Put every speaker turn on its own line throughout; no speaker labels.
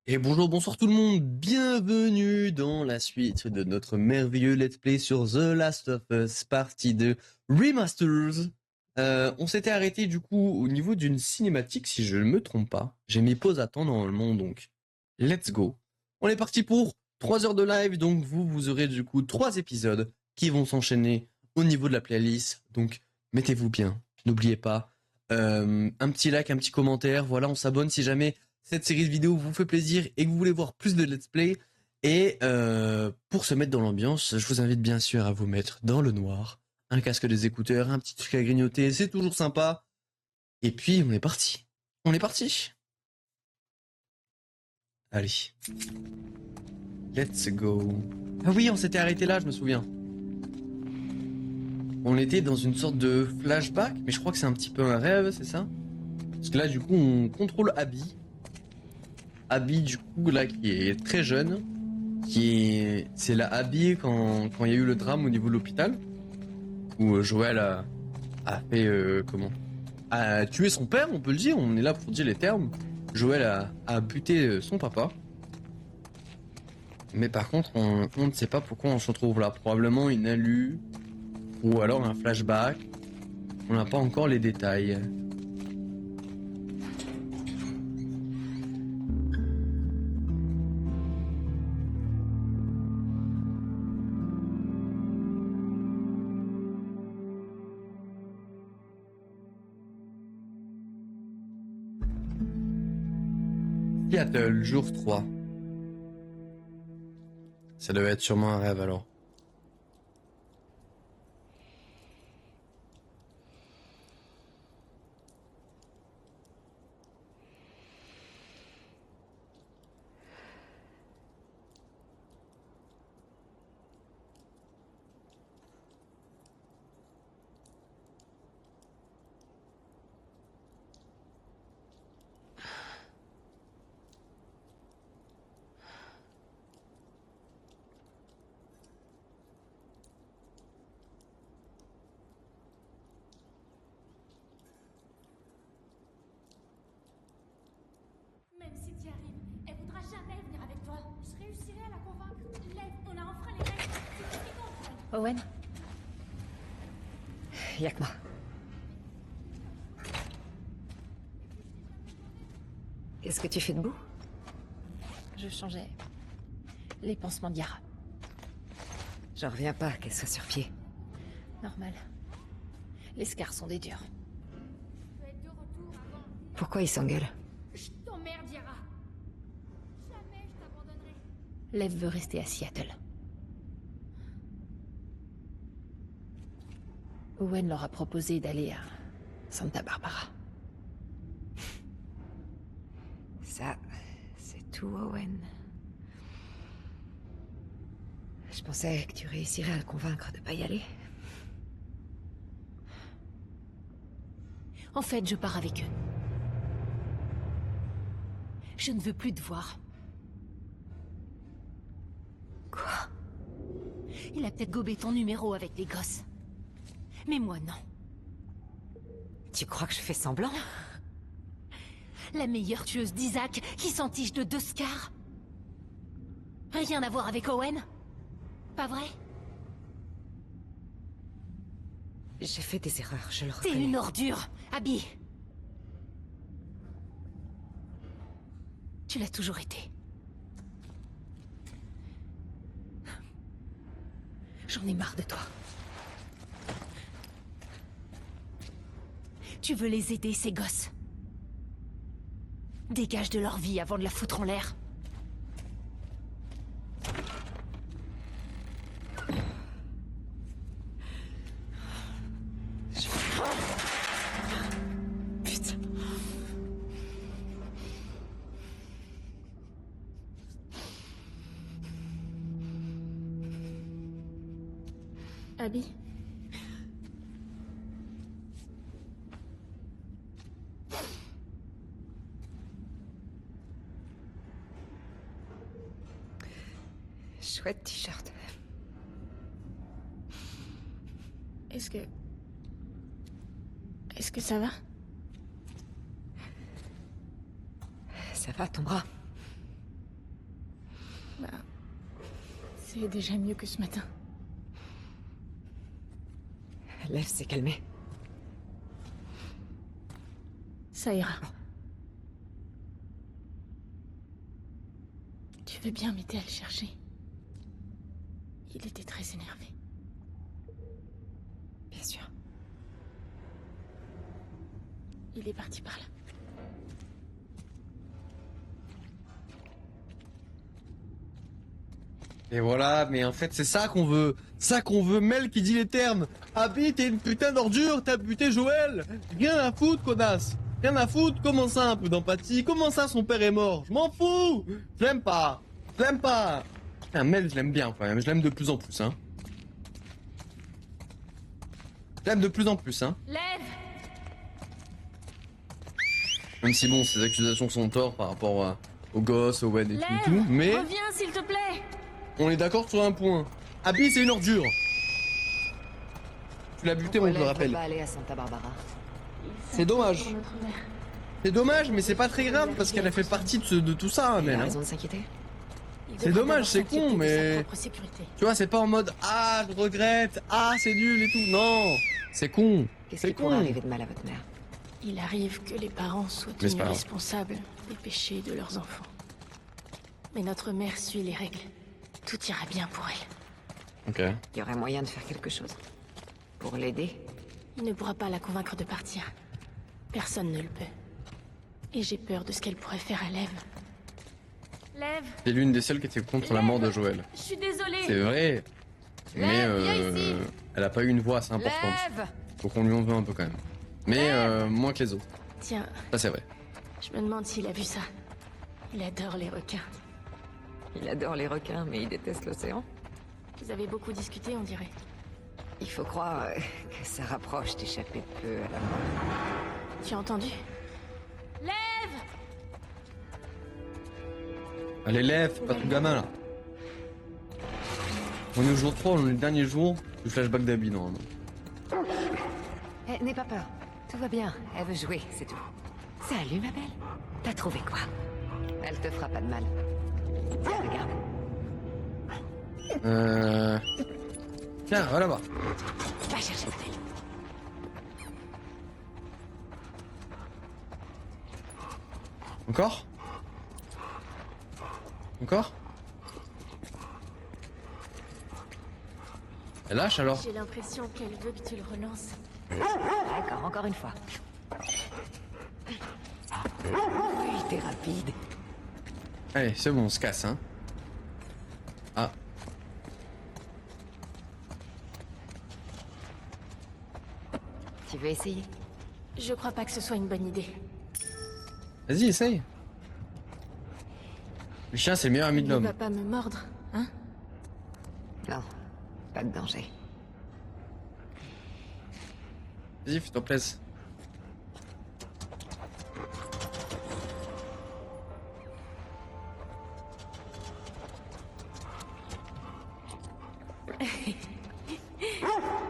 Et bonjour, bonsoir tout le monde, bienvenue dans la suite de notre merveilleux let's play sur The Last of Us partie 2 Remasters. On s'était arrêté du coup au niveau d'une cinématique si je ne me trompe pas. J'ai mis pause à temps normalement donc let's go. On est parti pour 3 heures de live donc vous aurez du coup 3 épisodes qui vont s'enchaîner au niveau de la playlist. Donc mettez-vous bien, n'oubliez pas un petit like, un petit commentaire, voilà on s'abonne si jamais cette série de vidéos vous fait plaisir et que vous voulez voir plus de let's play. Et pour se mettre dans l'ambiance, je vous invite bien sûr à vous mettre dans le noir, un casque des écouteurs, un petit truc à grignoter, c'est toujours sympa. Et puis on est parti. On est parti. Allez, let's go. Ah oui, on s'était arrêté là, je me souviens. On était dans une sorte de flashback, mais je crois que c'est un petit peu un rêve, c'est ça? Parce que là, du coup, on contrôle Abby. Abby, du coup, là, qui est très jeune, c'est la Abby quand il y a eu le drame au niveau de l'hôpital où Joël a fait comment a tué son père, on peut le dire, on est là pour dire les termes. Joël a buté son papa, mais par contre on ne sait pas pourquoi on se retrouve là, probablement une alu ou alors un flashback, on n'a pas encore les détails. Seattle, jour 3. Ça devait être sûrement un rêve alors.
Même si tu y arrives, elle voudra jamais venir avec toi. Je réussirai à la convaincre. Lève, on a enfreint les règles. C'est tout ce qui compte.
Owen, y'a que moi. Qu'est-ce que tu fais debout?
Je changeais les pansements d'Yara.
J'en reviens pas qu'elle soit sur pied.
Normal. Les scars sont des durs.
Tu dois être de retour avant.
Pourquoi ils s'engueulent?
Je t'emmerde, Yara. Jamais je t'abandonnerai.
Lev veut rester à Seattle. Owen leur a proposé d'aller à Santa Barbara.
Ça, c'est tout, Owen. Je pensais que tu réussirais à le convaincre de pas y aller.
En fait, je pars avec eux. Je ne veux plus te voir.
Quoi?
Il a peut-être gobé ton numéro avec les gosses. Mais moi, non.
Tu crois que je fais semblant?
La meilleure tueuse d'Isaac qui s'entiche de 2 scars. Rien à voir avec Owen? Pas vrai?
J'ai fait des erreurs, je le
T'es
reconnais.
une ordure, Abby. Tu l'as toujours été. J'en ai marre de toi. Tu veux les aider, ces gosses. Dégage de leur vie avant de la foutre en l'air.
Putain.
Abby.
Chouette t-shirt.
Est-ce que ça va?
Ça va, ton bras?
C'est déjà mieux que ce matin.
Lev s'est calmé.
Ça ira. Tu veux bien m'aider à le chercher? Il était très énervé.
Bien sûr.
Il est parti par là.
Et voilà, mais en fait, c'est ça qu'on veut. Ça qu'on veut, Mel qui dit les termes. Abby, t'es une putain d'ordure, t'as buté Joël. Rien à foutre, connasse. Rien à foutre, comment ça, un peu d'empathie? Comment ça, son père est mort? Je m'en fous. Je l'aime pas. Je l'aime pas. Putain, Mel, je l'aime bien quand même. Je l'aime de plus en plus, hein. Je l'aime de plus en plus, hein.
Lève!
Même si bon, ces accusations sont tort par rapport au gosse, au Wed et tout, mais
Reviens, s'il te plaît!
on est d'accord sur un point. Abby, c'est une ordure. Tu l'as buté, on te le
Lev
rappelle.
veut pas aller à Santa Barbara.
C'est dommage.
Pour notre mère.
C'est dommage, mais c'est pas très grave parce qu'elle a fait partie de tout ça,
Il
Mel.
a
Hein.
raison de s'inquiéter.
Il
C'est
devrait
dommage,
d'abord
c'est
s'inquiéter
con,
de
mais-
sa propre sécurité.
Tu vois, c'est pas en mode ah, je regrette, ah, c'est nul et tout. Non, c'est con.
Qu'est-ce
C'est
qui pourrait
con.
arriver de mal à votre mère?
Il arrive que les parents soient
Mais c'est
tenus
pas grave.
responsables des péchés de leurs enfants. Mais notre mère suit les règles. Tout ira bien pour elle.
Ok.
Il y aurait moyen de faire quelque chose. Pour l'aider?
Il ne pourra pas la convaincre de partir. Personne ne le peut. Et j'ai peur de ce qu'elle pourrait faire à Lev. Lev,
C'est l'une des seules qui était contre la mort de Joël.
je suis désolée.
C'est vrai. Mais
Lève, viens ici.
elle a pas eu une voix assez importante.
Lev!
Donc on lui en veut un peu quand même. Mais moins que les autres.
Tiens,
Ça c'est vrai.
je me demande s'il a vu ça. Il adore les requins.
Il adore les requins, mais il déteste l'océan.
Vous avez beaucoup discuté, on dirait.
Il faut croire que ça rapproche d'échapper peu à la mort.
Tu as entendu? Lève!
Allez, lève, pas tout gamin là. On est au jour 3, on est le dernier jour du flashback d'Abby normalement.
N'aie pas peur. Tout va bien. Elle veut jouer, c'est tout. Salut, ma belle. T'as trouvé quoi? Elle te fera pas de mal. Tiens, regarde.
Tiens, va là-bas.
Va chercher ta belle.
Encore? Encore? Elle lâche alors?
J'ai l'impression qu'elle veut que tu le relances.
D'accord, encore une fois. Oui, t'es rapide.
Allez, c'est bon, on se casse, hein. Ah.
Tu veux essayer?
Je crois pas que ce soit une bonne idée.
Vas-y, essaye. Le chien, c'est le meilleur ami
Il
de
ne
l'homme.
va pas me mordre, hein?
Non, pas de danger.
Vas-y, fais-toi plaisir.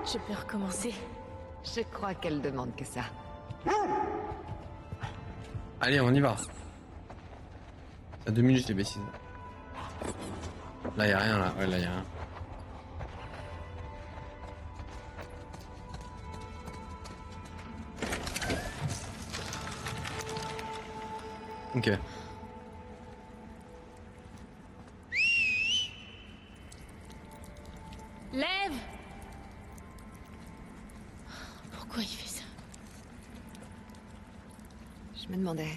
Je peux recommencer.
Je crois qu'elle demande que ça.
Allez, on y va. À 2 minutes, les bêtises. Là, y'a rien, là. Ouais, là, y'a rien. Ok.
Lève! Pourquoi il fait ça?
Je me demandais,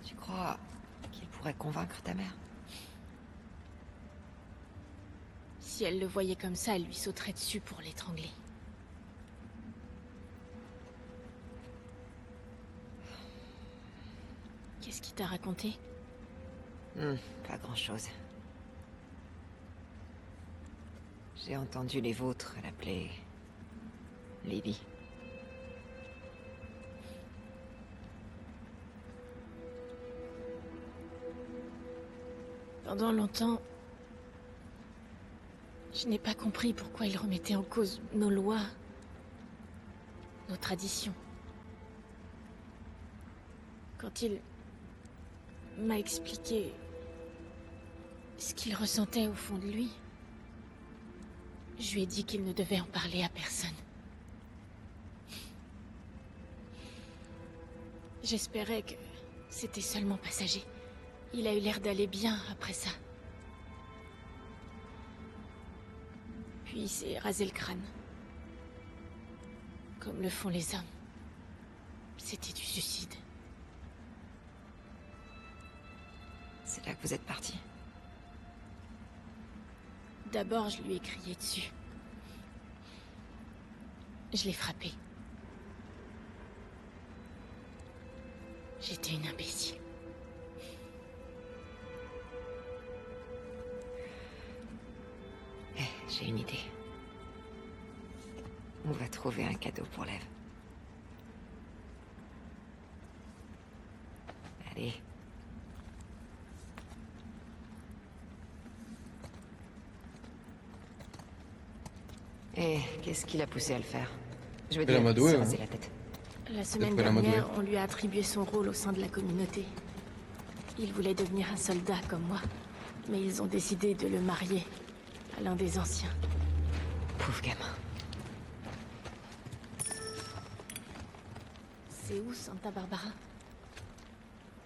tu crois qu'il pourrait convaincre ta mère?
Si elle le voyait comme ça, elle lui sauterait dessus pour l'étrangler. Qu'est-ce qu'il t'a raconté?
Pas grand-chose. J'ai entendu les vôtres l'appeler... Lily.
Pendant longtemps, je n'ai pas compris pourquoi il remettait en cause nos lois, nos traditions. Quand il m'a expliqué
ce qu'il ressentait au fond de lui. Je lui ai dit qu'il ne devait en parler à personne. J'espérais que c'était seulement passager. Il a eu l'air d'aller bien après ça. Puis il s'est rasé le crâne. Comme le font les hommes. C'était du suicide.
C'est là que vous êtes parti.
D'abord, je lui ai crié dessus. Je l'ai frappé. J'étais une imbécile.
J'ai une idée. On va trouver un cadeau pour Lev. Allez. Et qu'est-ce qui l'a poussé à le faire? Je veux
Elle a
dire,
amadoué,
se
hein.
raser la tête.
La semaine
qu'elle a
dernière,
amadoué.
on lui a attribué son rôle au sein de la communauté. Il voulait devenir un soldat comme moi. Mais ils ont décidé de le marier à l'un des anciens.
Pauvre gamin.
C'est où Santa Barbara?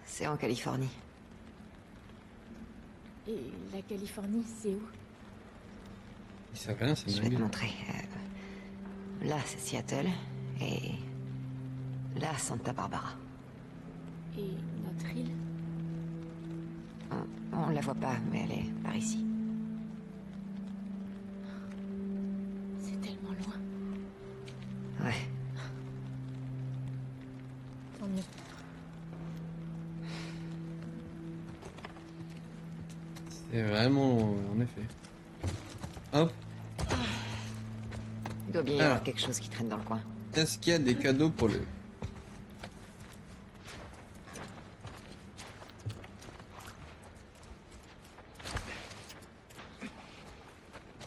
C'est en Californie.
Et la Californie, c'est où?
Il sait rien, c'est
Je
une
vais te
dinguerie.
montrer. Là, c'est Seattle. Et... là, Santa Barbara.
Et notre île?
On la voit pas, mais elle est par ici.
C'est tellement loin.
Ouais.
Tant mieux.
C'est vraiment, en effet. Hop,
Il doit bien y
Ah.
avoir quelque chose qui traîne dans le coin.
est-ce qu'il y a des cadeaux pour le...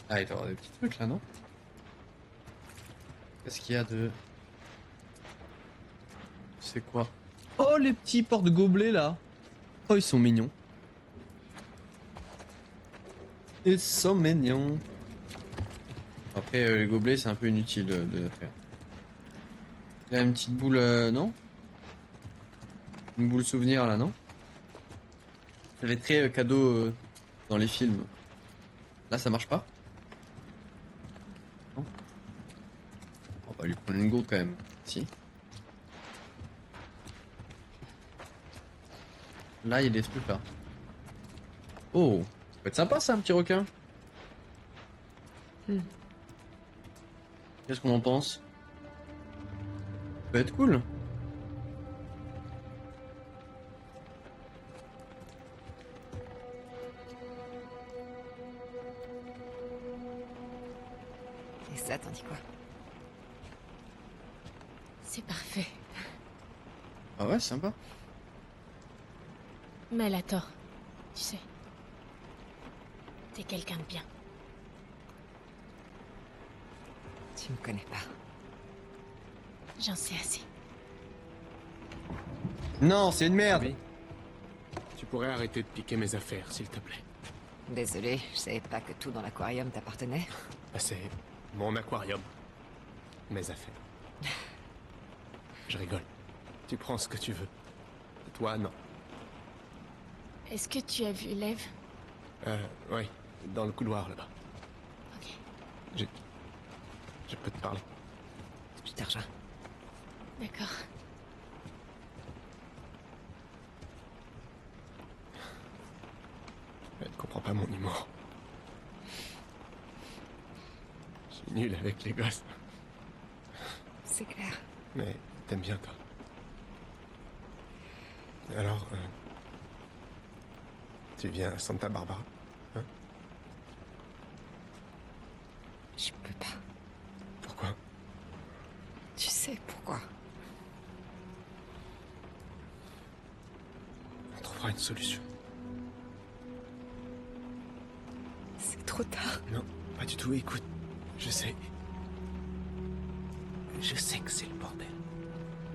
Ah, il doit y avoir des petits trucs là, non? Qu'est-ce qu'il y a de... C'est quoi? Oh, les petits porte-gobelets là! Oh, ils sont mignons. Ils sont mignons. Après, les gobelets, c'est un peu inutile de faire. Il y a une petite boule, non? Une boule souvenir là, non? Ça fait très cadeau dans les films. Là, ça marche pas? Non? On va lui prendre une gourde quand même. Si. Là, il y a des trucs là. Oh, ça peut être sympa ça, un petit requin. Qu'est-ce qu'on en pense? Ça peut être cool.
Et ça, t'en dis quoi?
C'est parfait.
Ah ouais, sympa.
Mais elle a tort. Tu sais. T'es quelqu'un de bien.
Tu me connais pas.
J'en sais assez.
Non, c'est une merde.
Oui. Tu pourrais arrêter de piquer mes affaires, s'il te plaît.
Désolé, je savais pas que tout dans l'aquarium t'appartenait.
Ah, c'est mon aquarium. Mes affaires. Je rigole. Tu prends ce que tu veux. Toi, non.
Est-ce que tu as vu Lev?
Oui. Dans le couloir, là-bas.
Ok.
Je peux te parler.
Je te rejoins.
D'accord.
Elle comprend pas mon humour. Je suis nul avec les gosses.
C'est clair.
Mais t'aimes bien, toi. Alors, tu viens à Santa Barbara?
Je peux pas.
Pourquoi?
Tu sais pourquoi?
On trouvera une solution.
C'est trop tard.
Non, pas du tout. Écoute, je sais. Je sais que c'est le bordel.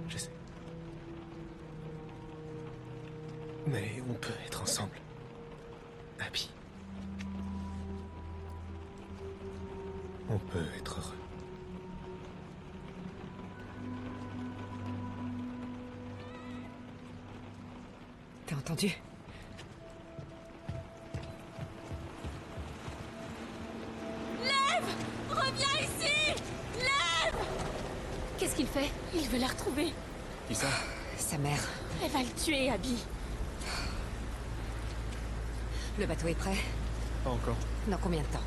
Je sais. Mais on peut être ensemble. Abby, On peut être heureux.
T'as entendu?
Reviens ici!
Qu'est-ce qu'il fait?
Il veut la retrouver.
Qui ça?
Sa mère.
Elle va le tuer, Abby.
Le bateau est prêt?
Pas encore.
Dans combien de temps?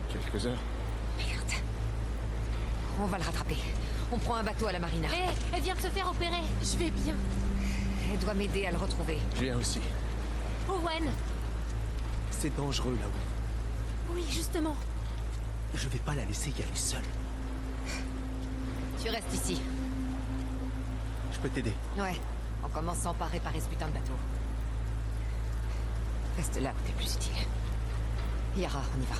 Quelques heures.
Merde. On va le rattraper. On prend un bateau à la marina.
Hé, elle vient de se faire opérer.
Je vais bien.
Elle doit m'aider à le retrouver.
Je viens aussi.
Owen.
C'est dangereux là-haut.
Oui, justement.
Je vais pas la laisser y aller seule.
Tu restes ici.
Je peux t'aider.
Ouais. En commençant par réparer ce putain de bateau. Reste là où t'es plus utile. Yara, on y va.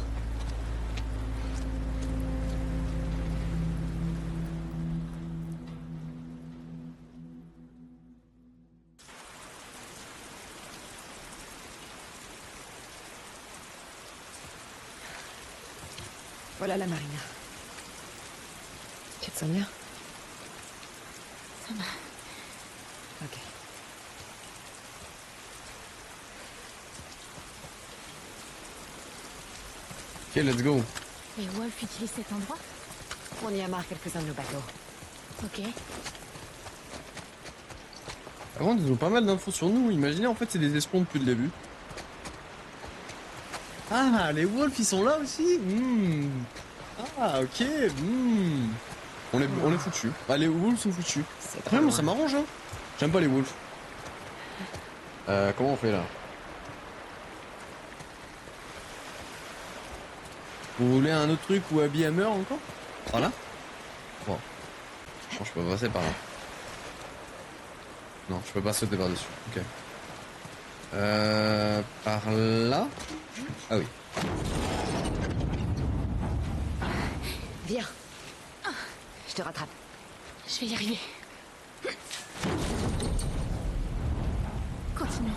Voilà la marina. Tu te sens bien?
Ça va.
Ok.
Ok, let's go.
Et Wolf utilise cet endroit?
On y amarre quelques-uns de nos bateaux.
Ok.
Par contre, ils ont pas mal d'infos sur nous. Imaginez, en fait, c'est des espions depuis le début. Ah, les wolves, ils sont là aussi. Ah, ok. On est foutus. Ah, les wolves sont foutus.
C'est
Après,
trop
moi,
loin.
ça m'arrange, hein. J'aime pas les wolves. Comment on fait, là? Vous voulez un autre truc où Abby meurt encore? Voilà. Bon. Non, je peux passer par là. Non, je peux pas sauter par-dessus. Ok. Par là? Ah oui.
Viens. Je te rattrape.
Je vais y arriver. Continuons.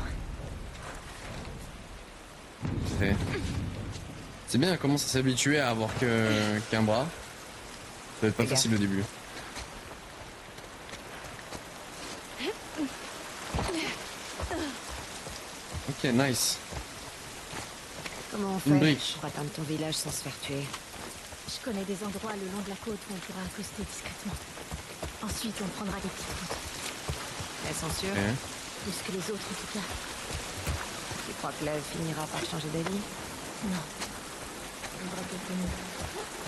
C'est bien, elle commence à s'habituer à avoir qu'un bras. Ça va être pas
Regarde.
facile au début. Ok, nice.
Comment on
Une
fait
brique.
pour atteindre ton village sans se faire tuer?
Je connais des endroits le long de la côte où on pourra accoster discrètement. Ensuite, on prendra des petites routes.
Elles sont sûres?
Ok.
Plus que les autres, en tout cas.
Tu crois que Lev finira par changer d'avis?
Non. On devrait quelques minutes.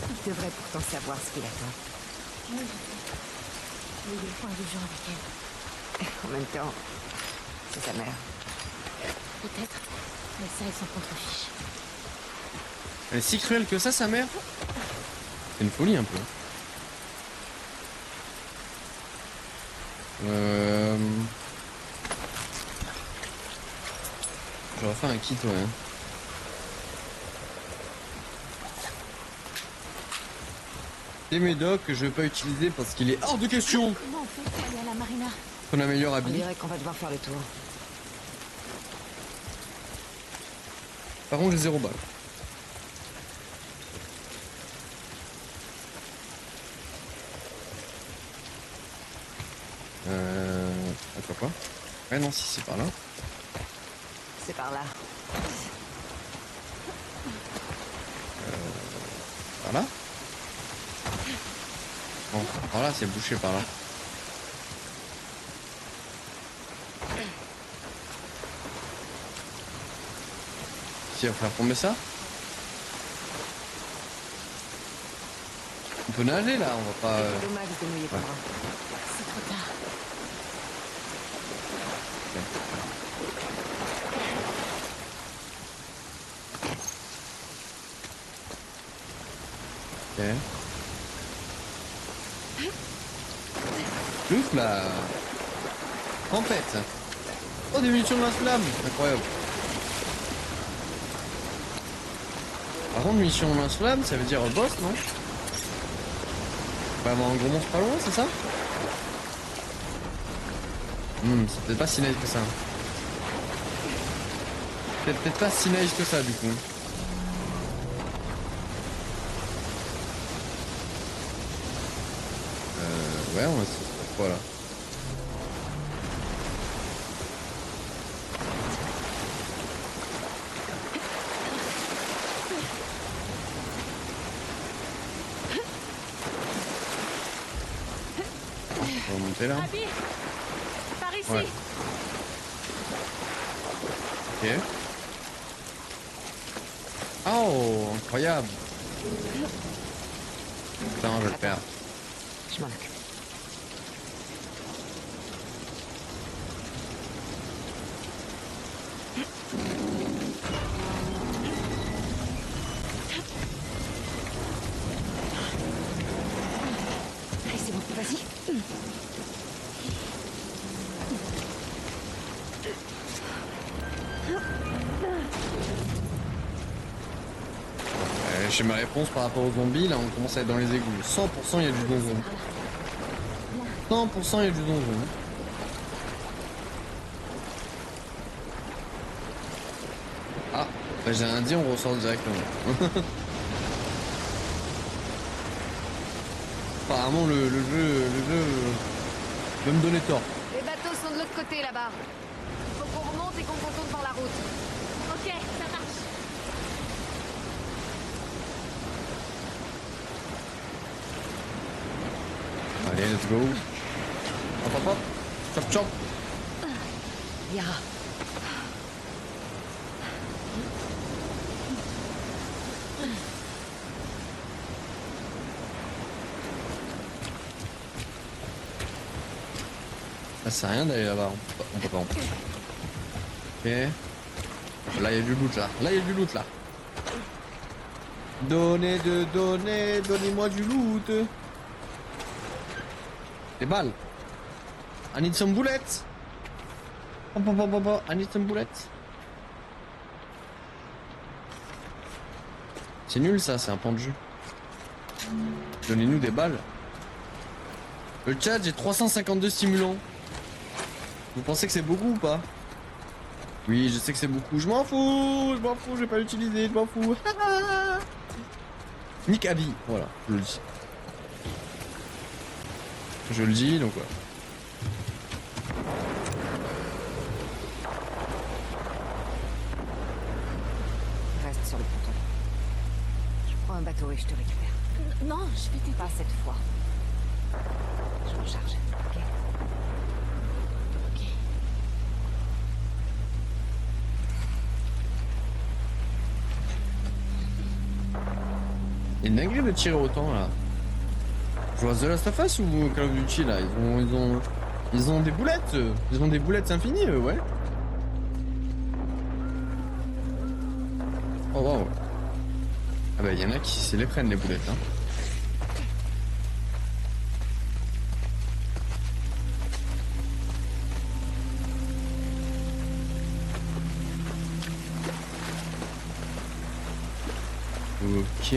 Il devrait pourtant savoir ce qu'il attend.
Oui, je sais. Il y a des points de gens avec elle.
En même temps, c'est sa mère.
Peut-être. Mais ça, ils s'en contrefichent.
Elle est si cruelle que ça, sa mère? C'est une folie un peu. J'aurais fait un kit, ouais. Des médocs que je vais pas utiliser parce qu'il est hors de question
Comment on fait pour aller à la marina?
qu'on améliore
On
Abby.
dirait qu'on va devoir faire le tour.
Par contre, j'ai 0 balles. Attends quoi? Ouais, non, si c'est par là.
C'est par là.
Par là? Bon, par là, c'est bouché par là. Si, on va faire tomber ça? On peut nager là, on va pas.
C'est dommage de mouiller ton
ouais.
bras.
C'est trop tard.
Ok. Ouf là. Tempête. Oh, des munitions de lance-flamme. Incroyable. Par contre, munitions de lance-flamme, ça veut dire boss, non? On va avoir un gros monstre pas loin, c'est ça? C'est peut-être pas si nice que ça. C'est peut-être pas si nice que ça du coup. Ouais, on va se faire quoi là? On va monter là.
Abby, par ici.
Ouais. Ok. Oh, incroyable. Putain, je vais le faire.
Je m'en occupe. Allez, c'est bon, vas-y.
J'ai ma réponse par rapport aux zombies, là on commence à être dans les égouts. 100% il y a du donjon. 100% il y a du donjon. Ah, bah j'ai rien dit, on ressort directement. Apparemment le jeu veut me donner tort.
Les bateaux sont de l'autre côté là-bas. Il faut qu'on remonte et qu'on contourne par la route.
Ok, ça marche.
Allez, let's go. Hop hop hop. Chop chop.
Yara.
Ça sert à rien d'aller là-bas, on peut pas. Ok. Là il y a du loot là. Là il y a du loot là. Donnez-moi du loot. Des balles. I need some bullets. I need some bullets. C'est nul ça, c'est un pan de jeu. Donnez-nous des balles. Le chat, j'ai 352 stimulants. Vous pensez que c'est beaucoup ou pas? Oui, je sais que c'est beaucoup. Je m'en fous, je vais pas l'utiliser, je m'en fous. Nick Abby, voilà, je le dis. Je le dis, donc voilà.
Reste sur le ponton. Je prends un bateau et je te récupère.
Non, je vais t'aider.
Pas cette fois. Je m'en charge, ok?
Ok.
Il y a une dinguerie de tirer autant là. Je vois The Last of Us ou Call of Duty là, ils ont des boulettes, ils ont des boulettes infinies, ouais. Oh wow. Ah bah il y en a qui se les prennent les boulettes hein. Ok.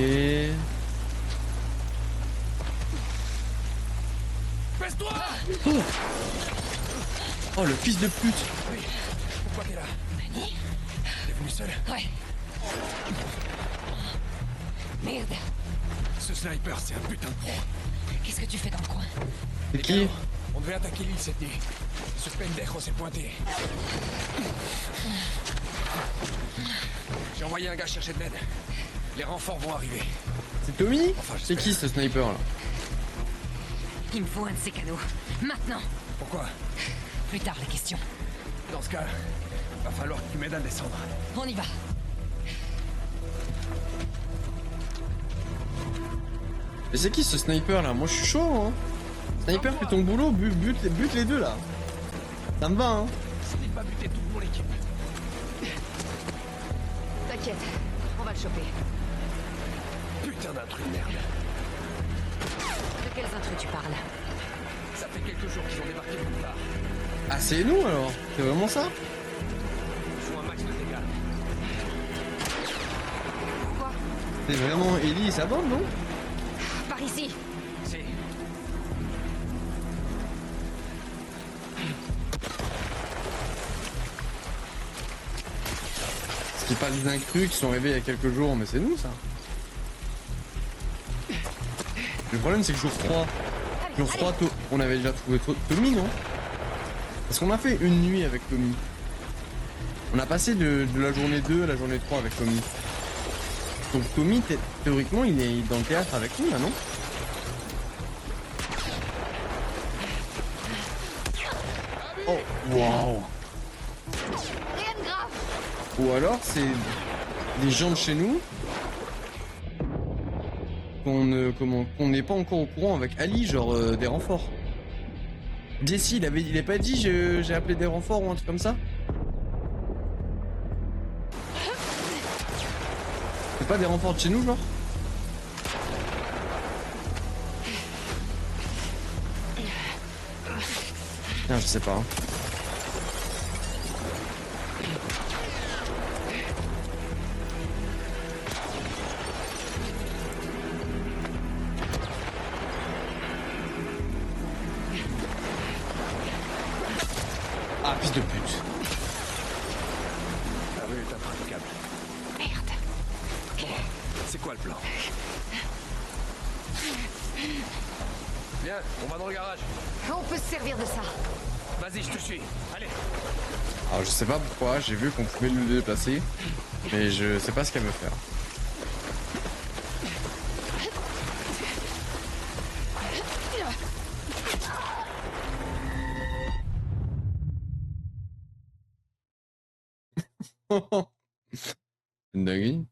Baisse-toi!
Oh, oh le fils de pute.
Oui. Pourquoi t'es là? T'es venu seul?
Ouais. Merde.
Ce sniper, c'est un putain de pro.
Qu'est-ce que tu fais dans le coin?
C'est qui?
On devait attaquer l'île cette nuit. Ce pendejo s'est pointé. J'ai envoyé un gars chercher de l'aide. Les renforts vont arriver.
C'est Tommy?
Enfin,
C'est qui ce sniper là?
Il me faut un de ces canaux. Maintenant.
Pourquoi?
Plus tard, la question.
Dans ce cas, va falloir que tu m'aides à descendre.
On y va.
Mais c'est qui ce sniper là? Moi je suis chaud hein. Sniper, fais ton boulot, bute les deux là. Ça me va hein.
Je n'ai pas buté toute mon équipe.
T'inquiète, on va le choper.
Putain d'intrus de merde.
De quels intrus tu parles?
Ça fait quelques jours qu'ils ont débarqué de nulle part.
Ah c'est nous alors? C'est vraiment ça?
Ils font un max de dégâts.
Quoi?
C'est vraiment Ellie et sa bande non?
Par ici.
Si.
C'est pas des incrus qui sont arrivés il y a quelques jours, mais c'est nous ça. Le problème c'est que jour 3, on avait déjà trouvé Tommy, non? Parce qu'on a fait une nuit avec Tommy. On a passé de la journée 2 à la journée 3 avec Tommy. Donc Tommy, théoriquement, il est dans le théâtre avec nous là, non? Oh, waouh!
Rien de grave.
Ou alors c'est des gens de chez nous qu'on n'est pas encore au courant avec Ali, genre des renforts. Jesse, il a pas dit j'ai appelé des renforts ou un truc comme ça? C'est pas des renforts de chez nous, genre? Non, je sais pas. Ah, fils de pute.
La rue est impraticable.
Merde.
C'est quoi le plan? Bien, on va dans le garage.
On peut se servir de ça.
Vas-y, je te suis. Allez.
Alors je sais pas pourquoi, j'ai vu qu'on pouvait le déplacer, mais je sais pas ce qu'elle veut faire. Une dinguerie.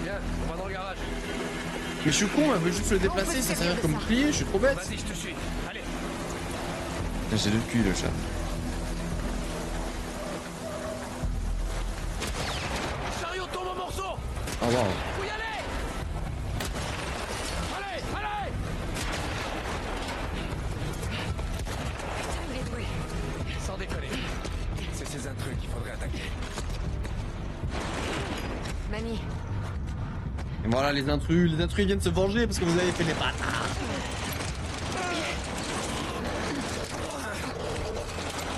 Bien, on va dans le garage.
Mais je suis con, elle veut juste le déplacer, ça sert comme plier, je suis trop bête.
Vas-y, je te suis. Allez.
J'ai le cul le chat.
Chariot tombe en morceaux.
Oh waouh.
Faut y aller. Allez, allez.
Il est doué.
Sans déconner. C'est ces intrus qu'il faudrait attaquer.
Manny,
Et voilà les intrus ils viennent se venger parce que vous avez fait les bâtards.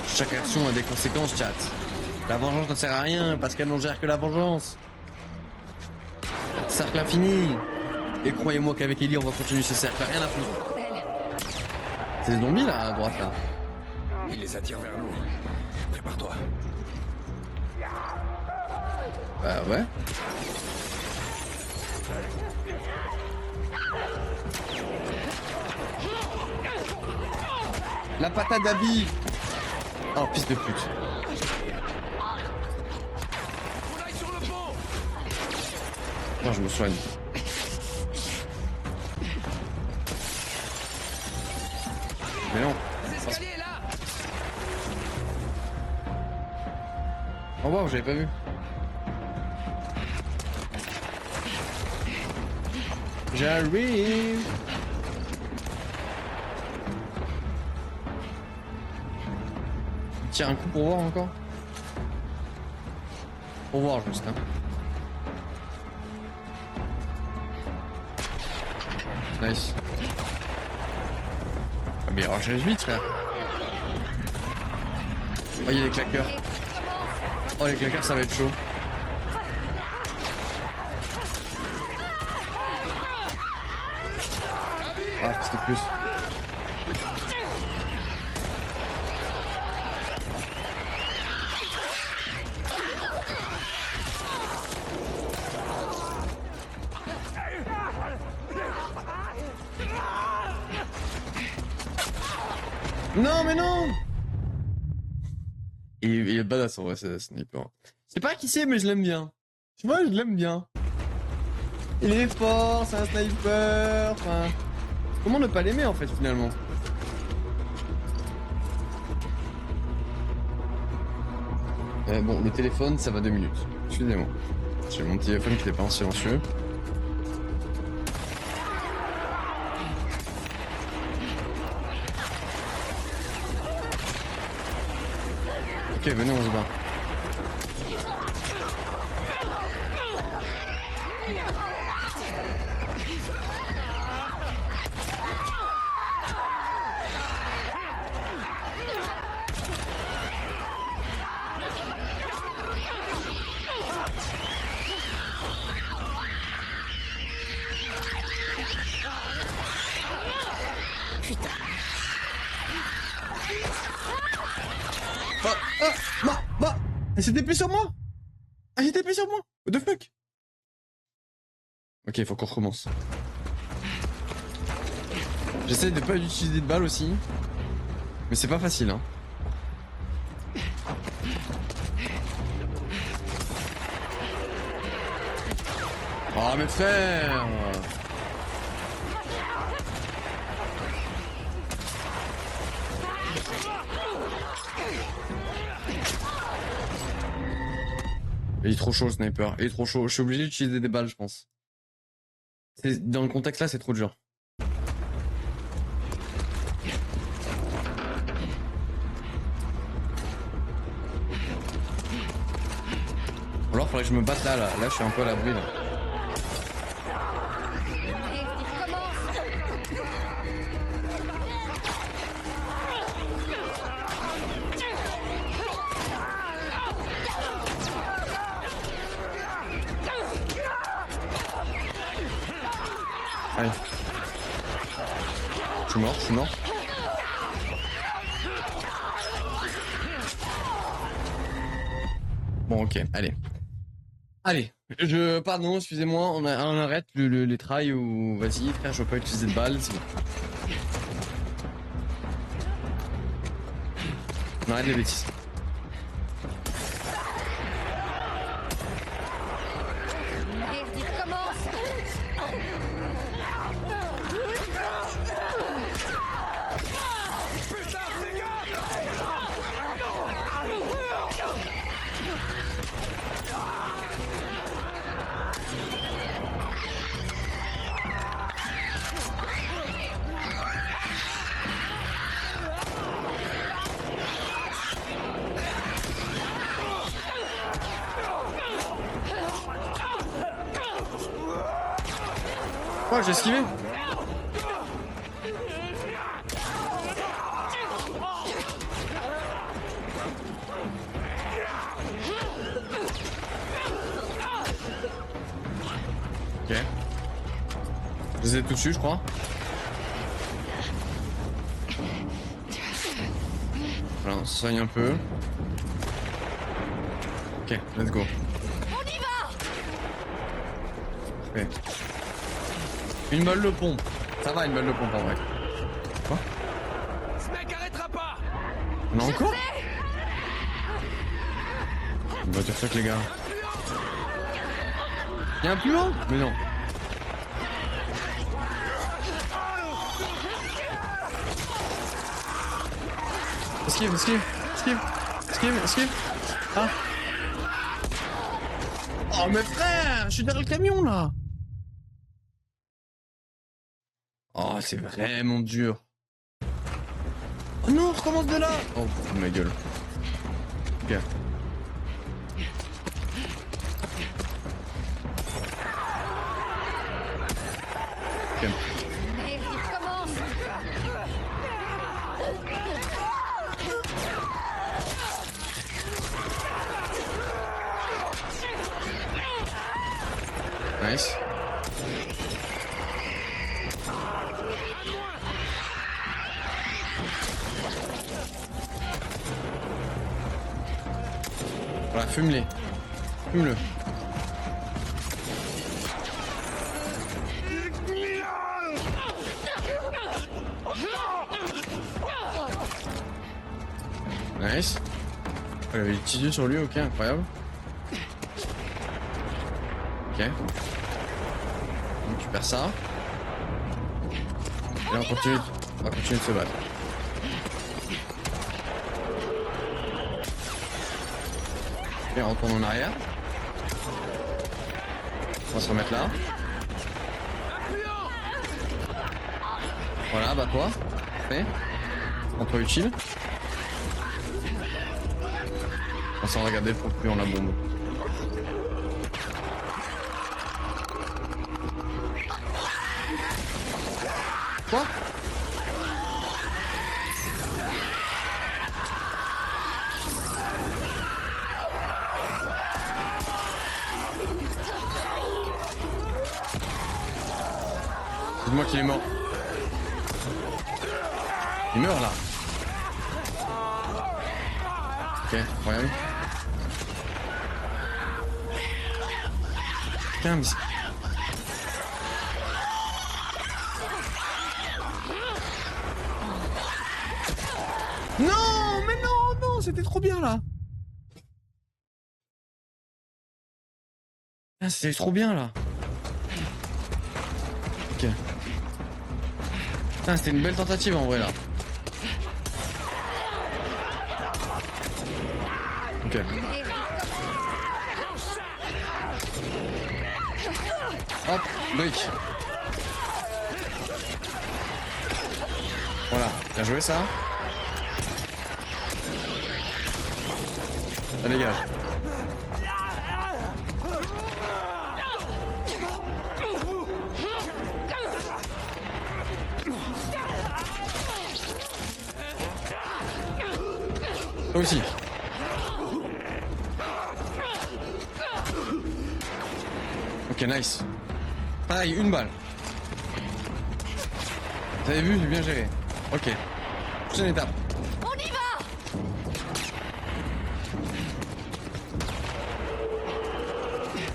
Chaque action a des conséquences, chat. La vengeance ne sert à rien parce qu'elle n'en gère que la vengeance. Cercle infini. Et croyez-moi qu'avec Ellie on va continuer ce cercle, rien à foutre.
bordel.
C'est des zombies là à droite là.
Il les attire vers nous. Prépare-toi.
Bah ouais. La patate d'Abby. Oh fils de pute.
On aille sur le pont.
Non, je me soigne. Mais non.
Les escaliers là.
Oh wow, j'avais pas vu. J'arrive. Tire un coup pour voir encore. Pour voir juste hein. Nice. Ah mais recharge vite frère. Oh il y a des claqueurs. Oh les claqueurs ça va être chaud. Ah c'était plus. Non mais non. Il est badass en vrai ce sniper. Je sais pas qui c'est mais je l'aime bien. Tu vois je l'aime bien. Il est fort, c'est un sniper. Enfin, comment ne pas l'aimer en fait finalement? Bon le téléphone ça va 2 minutes. Excusez-moi. J'ai mon téléphone qui n'est pas en silencieux. Ok, venez, on se bat. Elle s'était plus sur moi. Elle s'était plus sur moi. What the fuck? Ok, il faut qu'on recommence. J'essaie de pas utiliser de balles aussi. Mais c'est pas facile, hein. Oh, mes frères! Il est trop chaud le sniper, il est trop chaud. Je suis obligé d'utiliser des balles, je pense. Dans le contexte là, c'est trop dur. Alors, faudrait que je me batte là. Là, je suis un peu à l'abri là. Allez. Je suis mort. Bon, ok, allez. Pardon, excusez-moi, on arrête les trails ou... Vas-y, frère, je veux pas utiliser de balles, c'est bon. On arrête les bêtises. Oh, j'ai esquivé. Ok. Je les ai tout dessus, je crois. Voilà, on se soigne un peu. Ok, let's go.
On y va!
Parfait. Une balle de pompe. Ça va, une balle de pompe en vrai. Quoi?
Ce mec arrêtera pas.
On a encore? On va dire ça que les gars. Y'a un plus haut? Mais non. Esquive. Ah. Oh mes frères, je suis derrière le camion là. Oh, c'est vraiment dur. Oh non, on recommence de là. Oh, ma gueule. Ok. Ok. Nice. Voilà, fume-les. Fume-le. Nice. Oh, il avait des petits yeux sur lui, ok, incroyable. Ok. On récupère ça. Et on continue de se battre. Et on retourne en arrière. On va se remettre là. Voilà, bah toi. Parfait. Contre utile. On s'en regarder pour plus en la bombe. Quoi? Dites-moi qu'il est mort. Il meurt là. Ok, incroyable. Putain, mais non, mais non, non, c'était trop bien là. Ah, c'était trop bien là. Ok. Putain, c'était une belle tentative en vrai là. Ok. Hop, brique. Voilà, bien joué ça. Ça dégage. Toi aussi. Ok, nice. Pareil, une balle. Vous avez vu, j'ai bien géré. Ok. Prochaine étape.
On y va!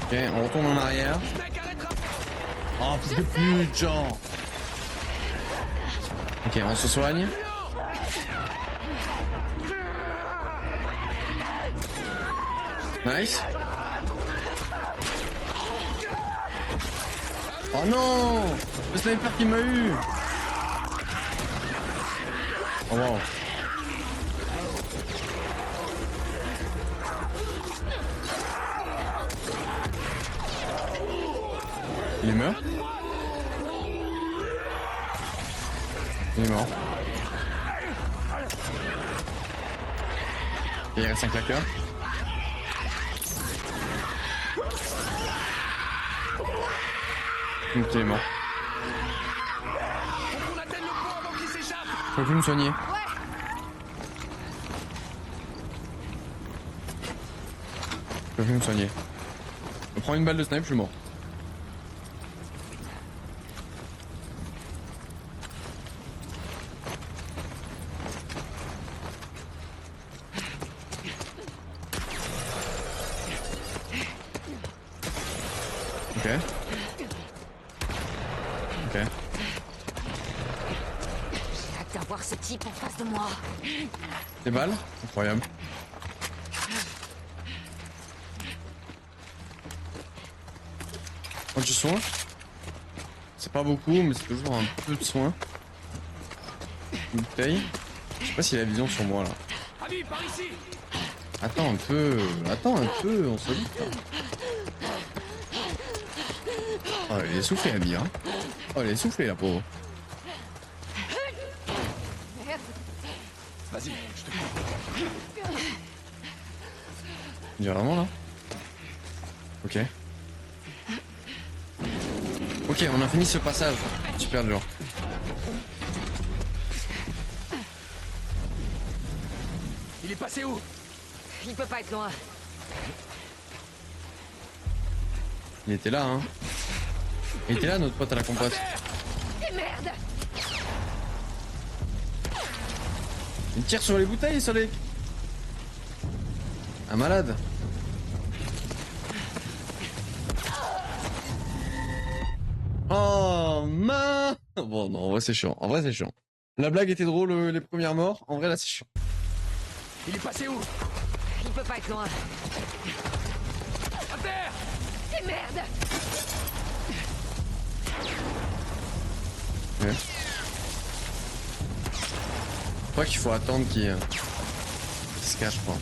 Ok, on retourne en arrière. Oh, plus de gens. Ok, on se soigne. Nice. Oh non! Le sniper qui m'a eu! Oh wow. Il est mort? Il est mort. Et il reste un claqueur. Donc il est mort. Faut plus me soigner. Je peux plus me soigner. Je prends une balle de snipe, je suis mort. Ok. Ok.
J'ai hâte d'avoir ce type en face de moi.
Des balles? Incroyable. Prends du soin. C'est pas beaucoup, mais c'est toujours un peu de soin. Une bouteille. Je sais pas s'il a la vision sur moi là. Attends un peu, on se dit. Oh, elle est essoufflée, Abby, hein. Oh, elle est essoufflée, la pauvre.
Vas-y, je te prends.
Il y a vraiment là? Ok. Ok, on a fini ce passage. Super dur.
Il est passé où?
Il peut pas être loin.
Il était là, hein. Il était là, notre pote à la compote.
Et merde!
Il tire sur les bouteilles, sur les... Un malade. Oh, mince. Bon, non, en vrai, c'est chiant. En vrai, c'est chiant. La blague était drôle, les premières morts. En vrai, là, c'est chiant.
Il est passé où?
Il peut pas être loin.
À terre!
Et merde!
Ouais. Je crois qu'il faut attendre qu'il se cache, je crois.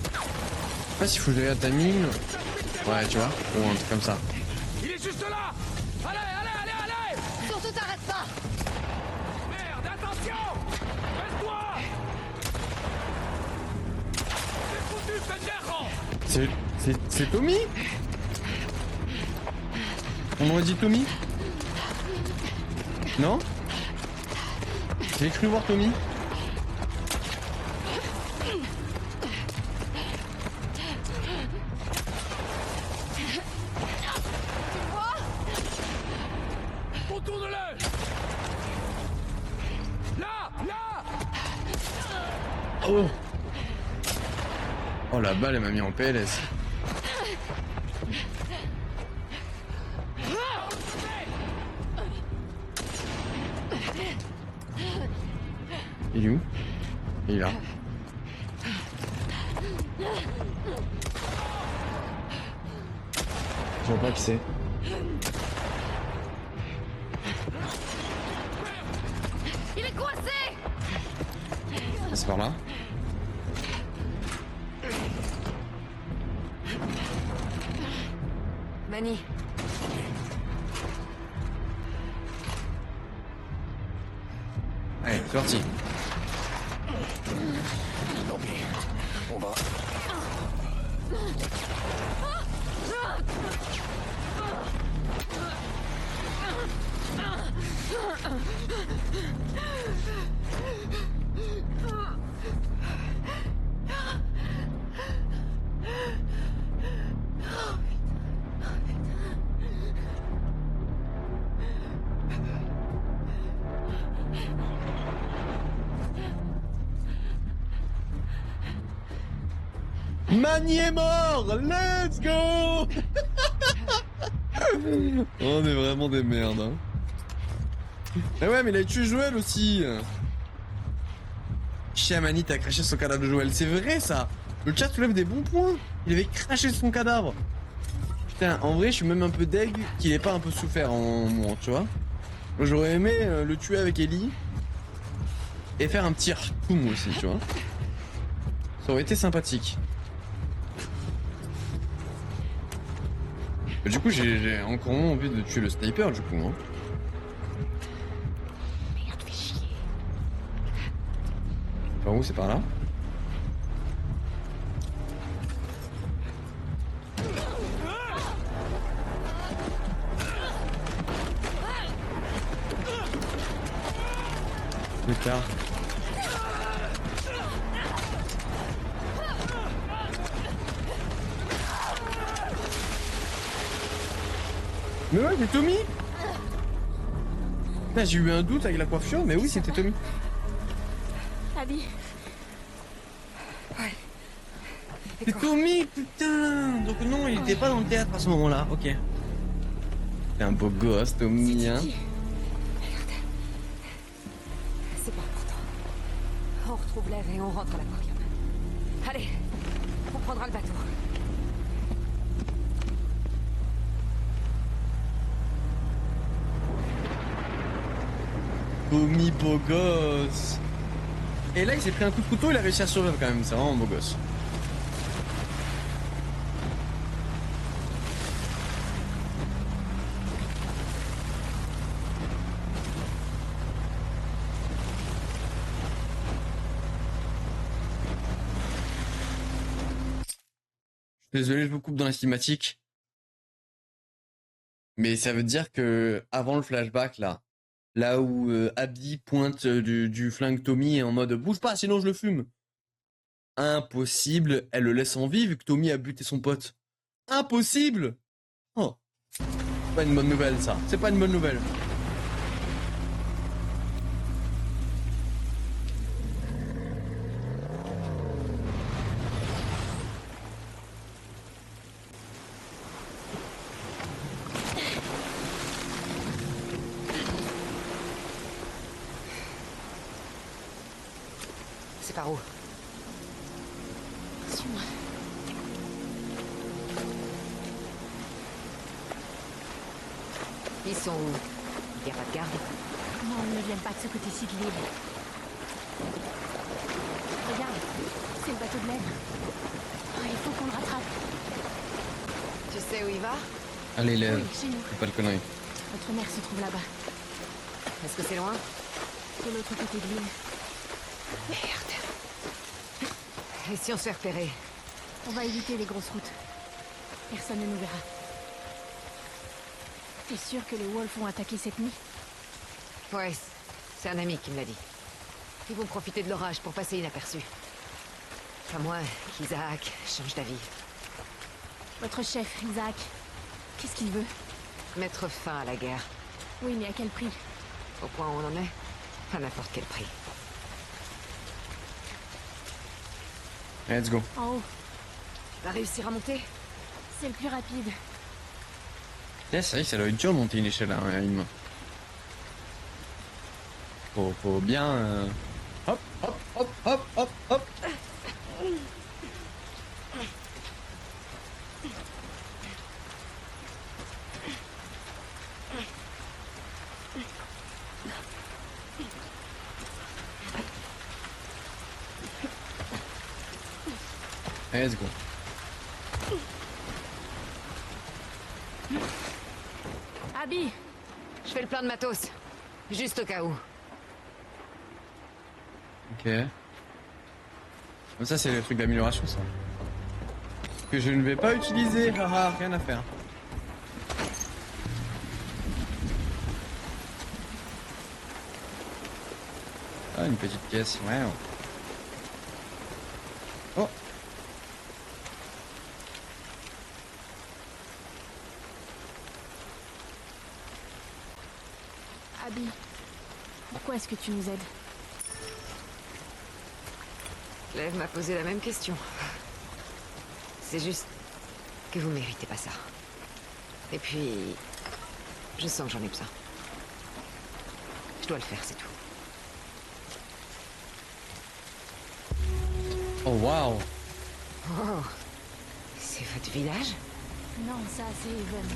Je sais pas s'il faut gérer la timing. Ouais, tu vois, ou un truc comme ça.
Il est juste là! Allez, allez, allez, allez!
Surtout t'arrêtes pas!
Merde, attention! Reste-toi! C'est foutu, faites gaffe!
C'est Tommy? On m'aurait dit Tommy? Non? J'ai cru voir Tommy.
Retourne-le! Là! Là!
Oh. Oh la balle elle m'a mis en PLS. Il est où? Il est là. Je vois pas qui c'est.
Il est coincé!
C'est par là.
Manny,
Allez, c'est parti.
Tant pis. On va.
Manny est mort. Let's go. On est vraiment des merdes. Hein. Ah ouais, mais il a tué Joël aussi. Chien Manny, t'as craché son cadavre de Joël. C'est vrai ça. Le chat soulève des bons points. Il avait craché son cadavre. Putain, en vrai, je suis même un peu deg qu'il ait pas un peu souffert en moi, tu vois. J'aurais aimé le tuer avec Ellie. Et faire un petit rtoum aussi, tu vois. Ça aurait été sympathique. Du coup, j'ai encore moins envie de tuer le sniper, du coup. Hein.
merde, fais chier.
Par où? C'est par là? Le car. Mais ouais, c'est Tommy. Putain, j'ai eu un doute avec la coiffure, mais oui, c'était Tommy.
Abby,
C'est Tommy, putain. Donc non, il était pas dans le théâtre à ce moment-là, ok. T'es un beau gosse, Tommy, hein.
C'est pas important. On retrouve l'Ève et on rentre à l'aquarium. Allez, on prendra le bateau.
Tommy, beau gosse. Et là, il s'est pris un coup de couteau, il a réussi à survivre quand même, c'est vraiment un beau gosse. Désolé, je vous coupe dans la cinématique. Mais ça veut dire que avant le flashback, là où Abby pointe du flingue Tommy en mode bouge pas, sinon je le fume. Impossible, elle le laisse en vie vu que Tommy a buté son pote. Impossible. Oh, c'est pas une bonne nouvelle ça. C'est pas une bonne nouvelle.
C'est par où?
suis-moi.
Ils sont où? Y a pas de garde?
Non, ils ne viennent pas de ce côté-ci de l'île. Regarde, c'est le bateau de l'aide. Oh, il faut qu'on le rattrape.
Tu sais où il va?
Allez, lève.
Oui, chez nous.
Fais pas le connerie.
Notre mère se trouve là-bas,
Est-ce que c'est loin?
de l'autre côté de l'île.
Merde. Et si on se fait repérer?
On va éviter les grosses routes. Personne ne nous verra. T'es sûr que les Wolves vont attaquer cette nuit?
Ouais, c'est un ami qui me l'a dit. Ils vont profiter de l'orage pour passer inaperçus. À moins qu'Isaac change d'avis.
Votre chef, Isaac, qu'est-ce qu'il veut?
Mettre fin à la guerre.
Oui, mais à quel prix?
Au point où on en est, à n'importe quel prix.
Let's go.
En haut,
Va réussir à monter?
c'est le plus rapide.
C'est vrai que ça doit être dur de monter une échelle à une main. Faut bien... Hop, hop, hop, hop, hop, hop. Let's go.
Abby,
Je fais le plein de matos. Juste au cas où.
Ok. Ça c'est le truc d'amélioration ça. Que je ne vais pas utiliser, haha, rien à faire. Ah, une petite pièce, ouais. Oh.
Abby, pourquoi est-ce que tu nous aides?
Clève m'a posé la même question. C'est juste que vous méritez pas ça. Et puis, je sens que j'en ai besoin. Je dois le faire, c'est tout.
Oh waouh.
Oh, c'est votre village?
Non, ça c'est Even.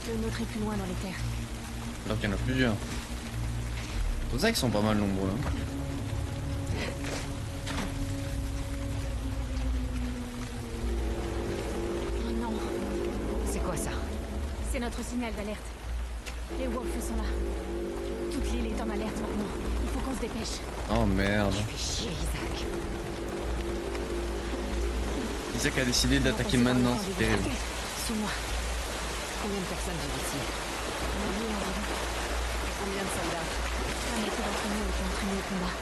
Le nôtre est plus loin dans les terres.
Donc il y en a plusieurs. C'est pour ça qu'ils sont pas mal nombreux. Hein.
Oh non,
C'est quoi ça?
c'est notre signal d'alerte. Les wolves sont là. Toute l'île est en alerte maintenant. Il faut qu'on se dépêche.
Oh merde.
Fais chier, Isaac.
Isaac a décidé d'attaquer maintenant, c'est terrible.
Sur moi.
Combien de personnes vivent ici? Combien de soldats?
La moitié d'entre nous est entraînée au combat.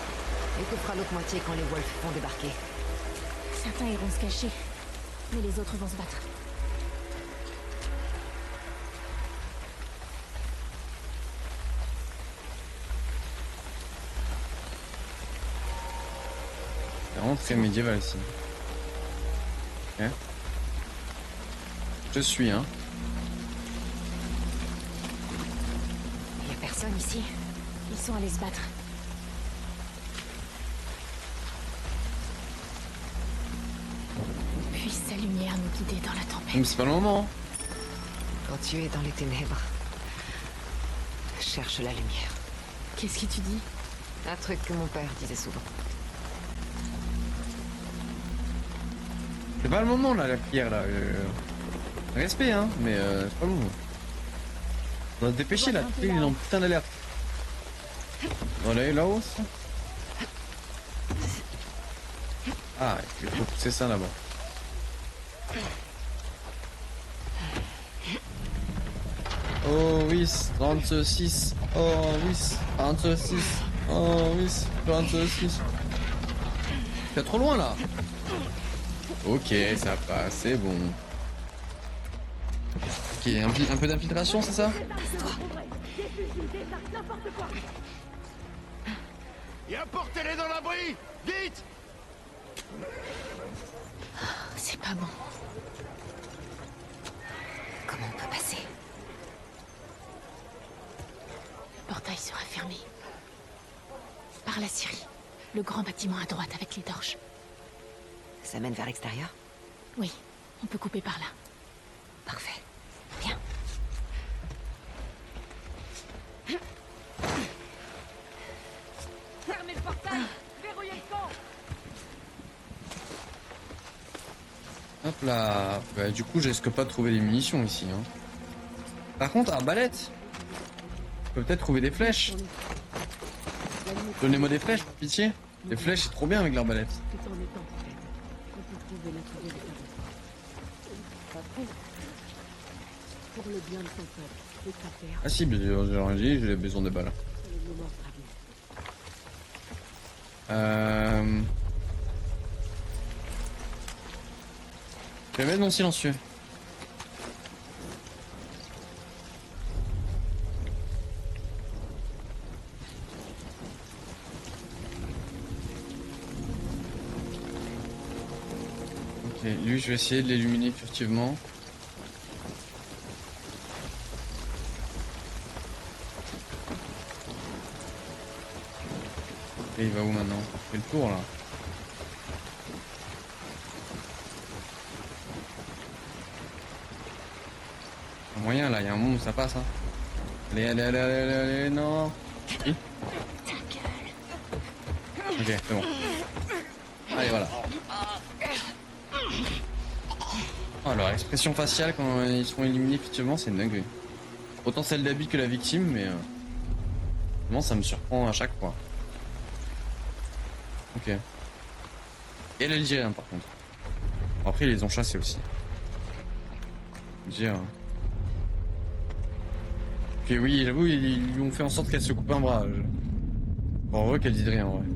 Et que fera l'autre moitié quand les wolves vont débarquer?
Certains iront se cacher, mais les autres vont se battre.
C'est vraiment très médiéval ici. Ok. Je suis, hein.
Il y a personne ici.
Ils sont allés se battre. Puisse sa lumière nous guider dans la tempête.
Mais c'est pas le moment.
Quand tu es dans les ténèbres, cherche la lumière.
Qu'est-ce que tu dis?
Un truc que mon père disait souvent.
C'est pas le moment là, la prière là. Respect, hein, mais c'est pas le moment. On va se dépêcher là, il est en putain d'alerte. On va aller là-haut. Ça. Ah, il faut pousser ça là-bas. Oh oui, 36. Oh oui, 36. Oh oui, 36. C'est trop loin là. Ok, ça passe, c'est bon. Ok, un peu d'infiltration, c'est ça?
Et apportez-les dans l'abri! Vite!
C'est pas bon.
Comment on peut passer?
Le portail sera fermé. Par la Syrie. Le grand bâtiment à droite avec les torches.
Ça mène vers l'extérieur?
Oui, on peut couper par là.
Parfait.
Bien.
Fermez le portail! Verrouillez le camp!
Hop là. Bah, du coup, je risque pas de trouver des munitions ici. Hein. Par contre, arbalète. Je peux peut-être trouver des flèches. Donnez-moi des flèches, pour pitié. Les flèches, c'est trop bien avec l'arbalète. Ah si, j'ai besoin de balles. Je vais mettre mon silencieux. Et lui, je vais essayer de l'illuminer furtivement. Et il va où maintenant? Il fait le tour là. Un moyen là, il y a un moment où ça passe. Hein. Allez, allez, allez, allez, allez, allez, non. Oui. Ok, c'est bon. Allez, voilà. Oh, leur expression faciale quand ils sont éliminés, effectivement, c'est une dinguerie. Autant celle d'Abby que la victime, mais vraiment, ça me surprend à chaque fois. Ok. Et elle dit rien, par contre. Après, ils les ont chassés aussi. Dire. Puis oui, j'avoue, ils lui ont fait en sorte qu'elle se coupe un bras. Bon, heureux qu'elle dise rien, en vrai.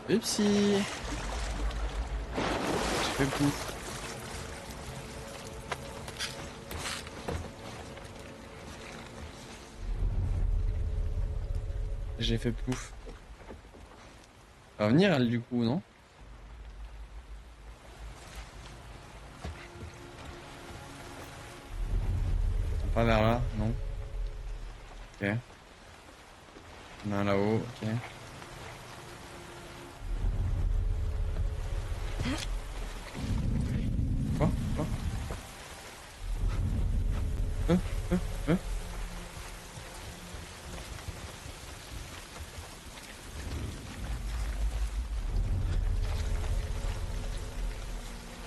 Upsi. J'ai fait le coup. J'ai fait pouf. Elle va venir elle du coup, non? Pas vers là, non? Ok. On a un là-haut, ok. Quoi? Quoi? Hein?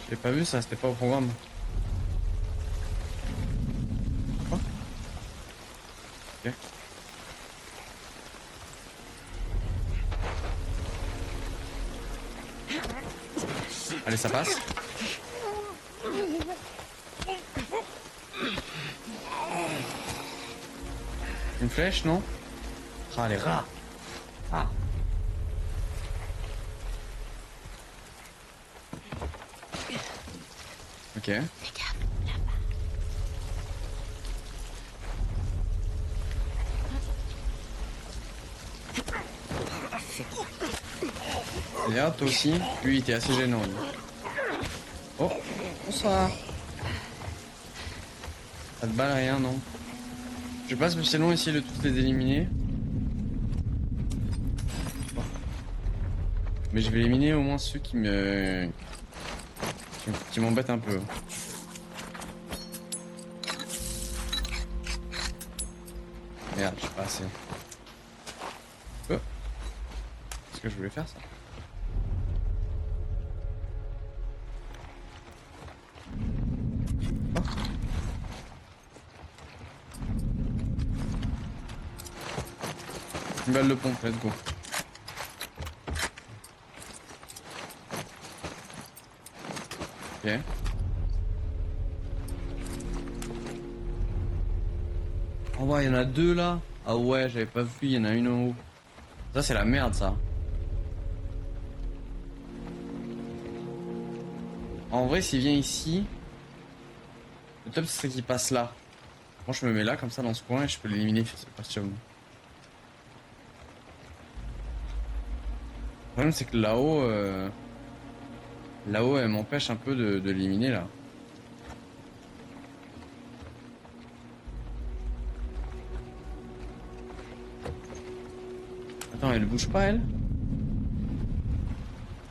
J'ai pas vu ça, c'était pas au programme. Quoi? Ok. Allez, ça passe. Une flèche, non? Ah, les rats. Ah. Ok. Et là, toi aussi. Lui, il était assez gênant. Lui. Oh, bonsoir. Pas de balle, rien, non. Je vais pas spécialement essayer de tous les éliminer. Oh. Mais je vais éliminer au moins ceux qui m'embêtent un peu. Merde, je suis pas assez. Oh. Est-ce que je voulais faire ça? Oh. Une balle de pompe, let's go. Ok. Oh ouais, il y en a deux là. Ah ouais, j'avais pas vu, il y en a une en haut. Ça c'est la merde ça. En vrai, s'il vient ici, le top ce serait qu'il passe là. Moi je me mets là comme ça dans ce coin et je peux l'éliminer facilement. Le problème c'est que là-haut, là-haut elle m'empêche un peu de l'éliminer là. Attends, elle bouge pas elle?